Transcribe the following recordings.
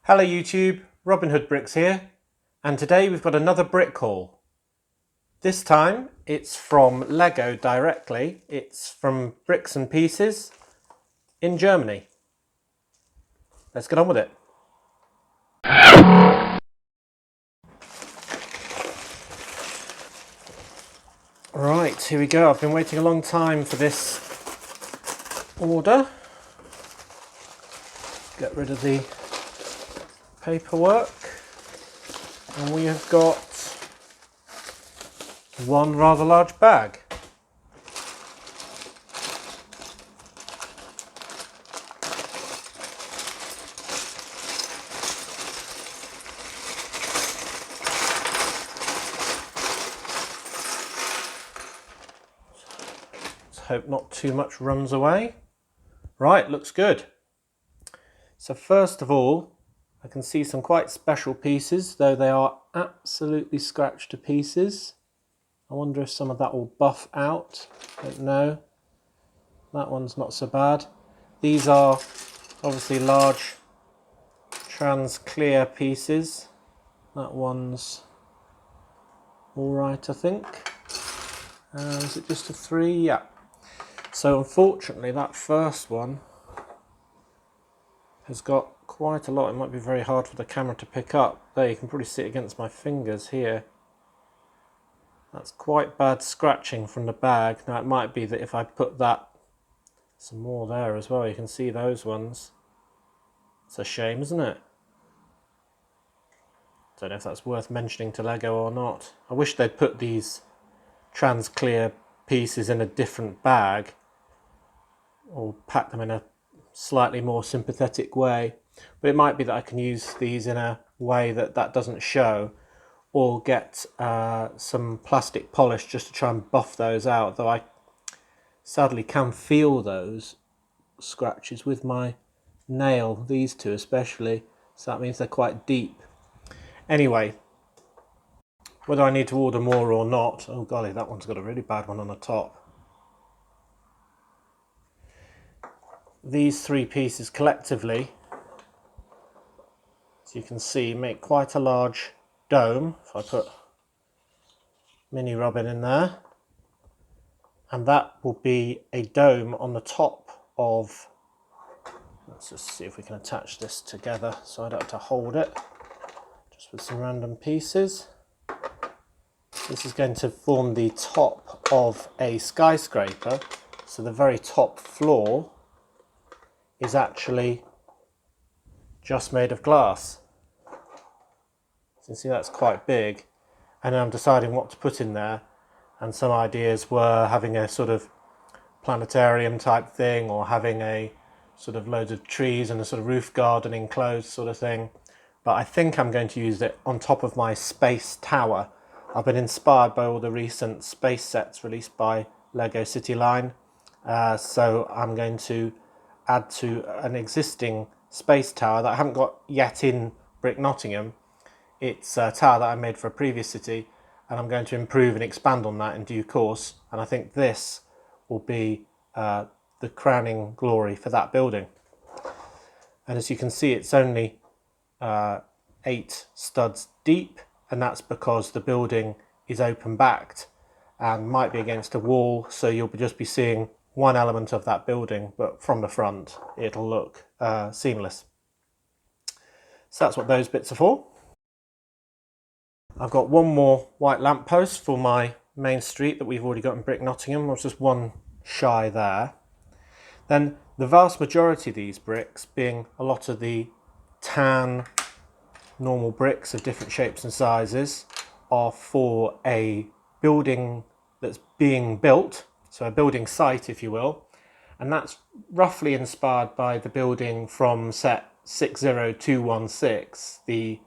Hello YouTube, Robin Hood Bricks here, and today we've got another brick haul. This time it's from Lego directly. It's from Bricks and Pieces in Germany. Let's get on with it. Right, here we go. I've been waiting a long time for this order. Get rid of the paperwork. And we have got one rather large bag. Let's hope not too much runs away. Right, looks good. So first of all, I can see some quite special pieces, though they are absolutely scratched to pieces. I wonder if some of that will buff out. Don't know. That one's not so bad. These are obviously large trans clear pieces. That one's all right, I think. Is it just a 3? Yeah. So unfortunately, that first one has got quite a lot. It might be very hard for the camera to pick up. There, you can probably see it against my fingers here. That's quite bad scratching from the bag. Now it might be that if I put that some more there as well, you can see those ones. It's a shame, isn't it? Don't know if that's worth mentioning to Lego or not. I wish they'd put these trans clear pieces in a different bag or pack them in a slightly more sympathetic way, but it might be that I can use these in a way that doesn't show, or get some plastic polish just to try and buff those out, though I sadly can feel those scratches with my nail, these two especially, so that means they're quite deep. Anyway, whether I need to order more or not, oh golly, that one's got a really bad one on the top. These three pieces collectively, as you can see, make quite a large dome. If I put mini Robin in there, and that will be a dome on the top of, let's just see if we can attach this together so I don't have to hold it, just with some random pieces. This is going to form the top of a skyscraper, so the very top floor is actually just made of glass. So you can see that's quite big, and I'm deciding what to put in there, and some ideas were having a sort of planetarium type thing, or having a sort of loads of trees and a sort of roof garden enclosed sort of thing, but I think I'm going to use it on top of my space tower. I've been inspired by all the recent space sets released by Lego City Line, so I'm going to add to an existing space tower that I haven't got yet in Brick Nottingham. It's a tower that I made for a previous city, and I'm going to improve and expand on that in due course, and I think this will be the crowning glory for that building. And as you can see, it's only 8 studs deep, and that's because the building is open backed and might be against a wall, so you'll just be seeing one element of that building, but from the front it'll look seamless. So that's what those bits are for. I've got one more white lamppost for my main street that we've already got in Brick Nottingham. There's just one shy there. Then the vast majority of these bricks, being a lot of the tan normal bricks of different shapes and sizes, are for a building that's being built, so a building site if you will, and that's roughly inspired by the building from set 60216, the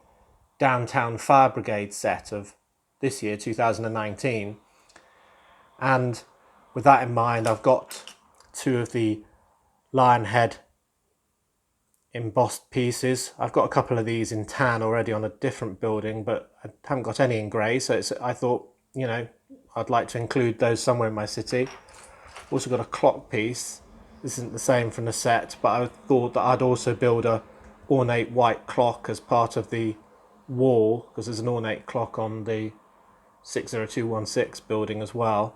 downtown fire brigade set of this year 2019. And with that in mind, I've got 2 of the lion head embossed pieces. I've got a couple of these in tan already on a different building, but I haven't got any in grey, so I thought, you know, I'd like to include those somewhere in my city. Also got a clock piece. This isn't the same from the set, but I thought that I'd also build a ornate white clock as part of the wall, because there's an ornate clock on the 60216 building as well.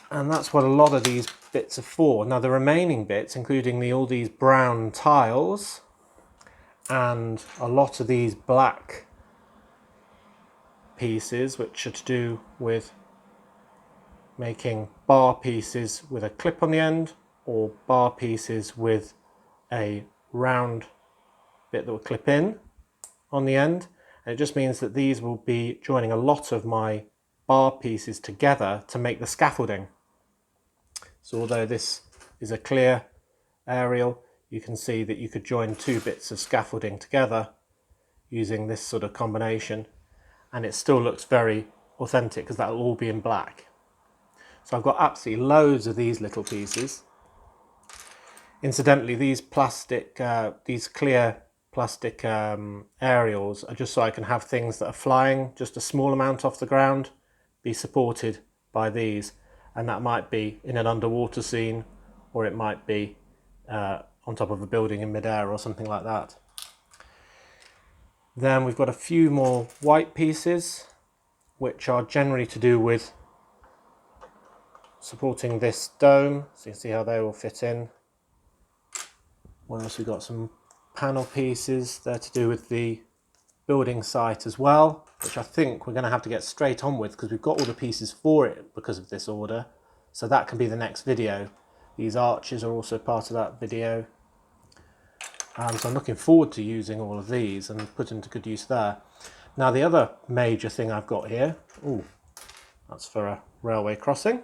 And that's what a lot of these bits are for. Now the remaining bits, including all these brown tiles and a lot of these black pieces, which are to do with making bar pieces with a clip on the end, or bar pieces with a round bit that will clip in on the end. And it just means that these will be joining a lot of my bar pieces together to make the scaffolding. So although this is a clear aerial, you can see that you could join two bits of scaffolding together using this sort of combination, and it still looks very authentic because that'll all be in black. So I've got absolutely loads of these little pieces. Incidentally, these clear plastic aerials are just so I can have things that are flying just a small amount off the ground be supported by these, and that might be in an underwater scene, or it might be on top of a building in midair or something like that. Then we've got a few more white pieces, which are generally to do with supporting this dome, so you can see how they all fit in. What else? We've got some panel pieces, they're to do with the building site as well, which I think we're going to have to get straight on with because we've got all the pieces for it because of this order, so that can be the next video. These arches are also part of that video, so I'm looking forward to using all of these and putting to good use there. Now the other major thing I've got here, that's for a railway crossing,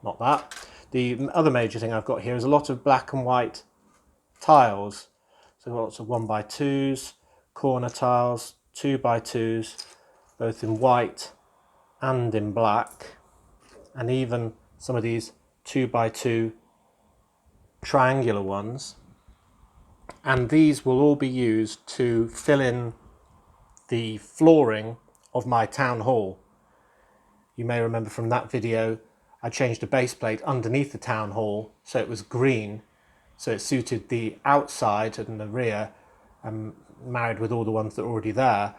not that. The other major thing I've got here is a lot of black and white tiles. So I've got lots of 1x2s, corner tiles, 2x2s, both in white and in black, and even some of these 2x2 triangular ones. And these will all be used to fill in the flooring of my town hall. You may remember from that video I changed a base plate underneath the town hall so it was green, so it suited the outside and the rear, married with all the ones that are already there,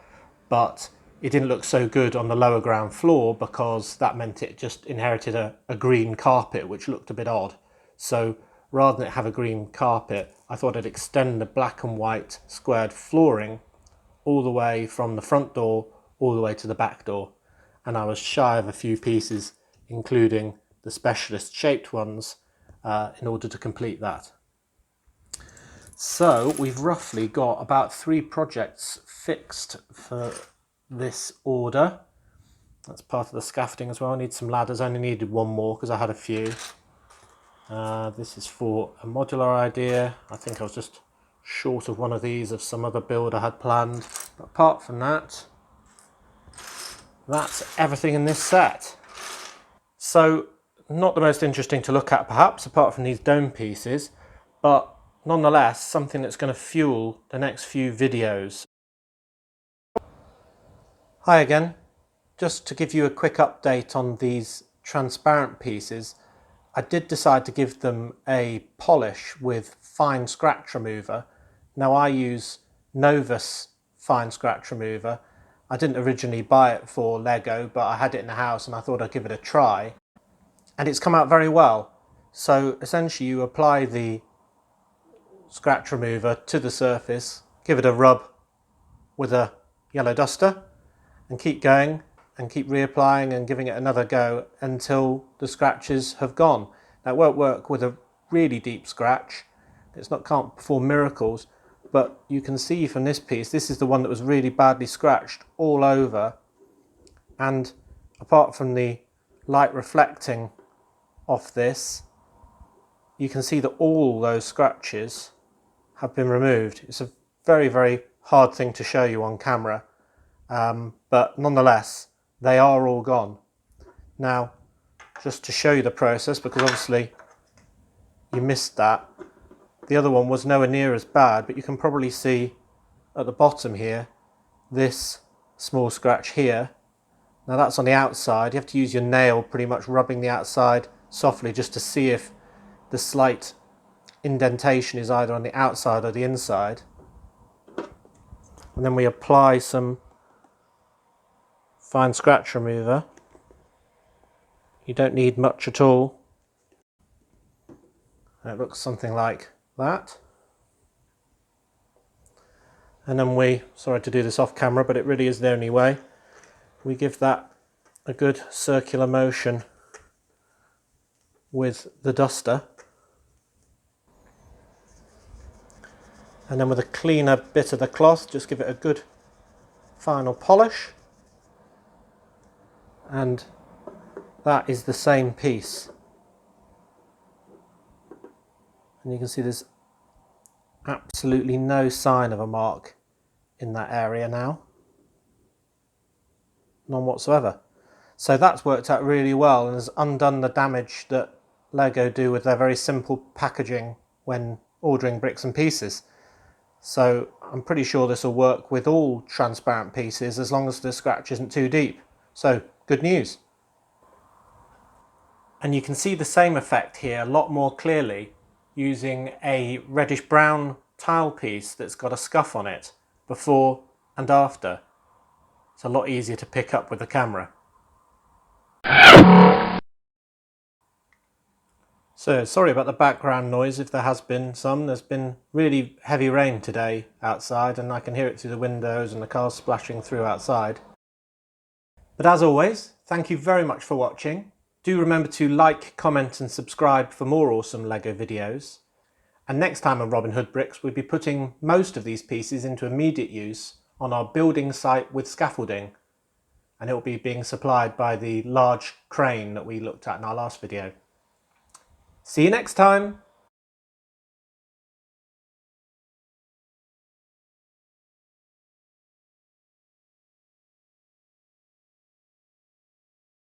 but it didn't look so good on the lower ground floor because that meant it just inherited a green carpet, which looked a bit odd. So rather than it have a green carpet, I thought I'd extend the black and white squared flooring all the way from the front door all the way to the back door, and I was shy of a few pieces, including the specialist shaped ones, in order to complete that. So we've roughly got about 3 projects fixed for this order. That's part of the scaffolding as well. I need some ladders. I only needed one more because I had a few. This is for a modular idea. I think I was just short of one of these of some other build I had planned. But apart from that, that's everything in this set. So not the most interesting to look at perhaps, apart from these dome pieces, but nonetheless something that's going to fuel the next few videos. Hi again. Just to give you a quick update on these transparent pieces, I did decide to give them a polish with fine scratch remover. Now I use Novus fine scratch remover. I didn't originally buy it for Lego, but I had it in the house and I thought I'd give it a try. And it's come out very well. So essentially you apply the scratch remover to the surface, give it a rub with a yellow duster and keep going and keep reapplying and giving it another go until the scratches have gone. Now it won't work with a really deep scratch, can't perform miracles, but you can see from this piece, this is the one that was really badly scratched all over, and apart from the light reflecting off this, you can see that all those scratches have been removed. It's a very, very hard thing to show you on camera, but nonetheless they are all gone. Now just to show you the process, because obviously you missed that, the other one was nowhere near as bad, but you can probably see at the bottom here this small scratch here. Now that's on the outside. You have to use your nail pretty much rubbing the outside softly just to see if the slight indentation is either on the outside or the inside. And then we apply some fine scratch remover. You don't need much at all. And it looks something like that. And then we, sorry to do this off camera, but it really is the only way, we give that a good circular motion with the duster. And then with a cleaner bit of the cloth, just give it a good final polish. And that is the same piece. And you can see there's absolutely no sign of a mark in that area now. None whatsoever. So that's worked out really well and has undone the damage that Lego do with their very simple packaging when ordering bricks and pieces. So I'm pretty sure this will work with all transparent pieces as long as the scratch isn't too deep. So good news. And you can see the same effect here a lot more clearly using a reddish brown tile piece that's got a scuff on it before and after. It's a lot easier to pick up with the camera. So sorry about the background noise if there has been some. There's been really heavy rain today outside and I can hear it through the windows and the cars splashing through outside. But as always, thank you very much for watching. Do remember to like, comment and subscribe for more awesome Lego videos. And next time on Robin Hood Bricks, we'll be putting most of these pieces into immediate use on our building site with scaffolding. And it will be being supplied by the large crane that we looked at in our last video. See you next time!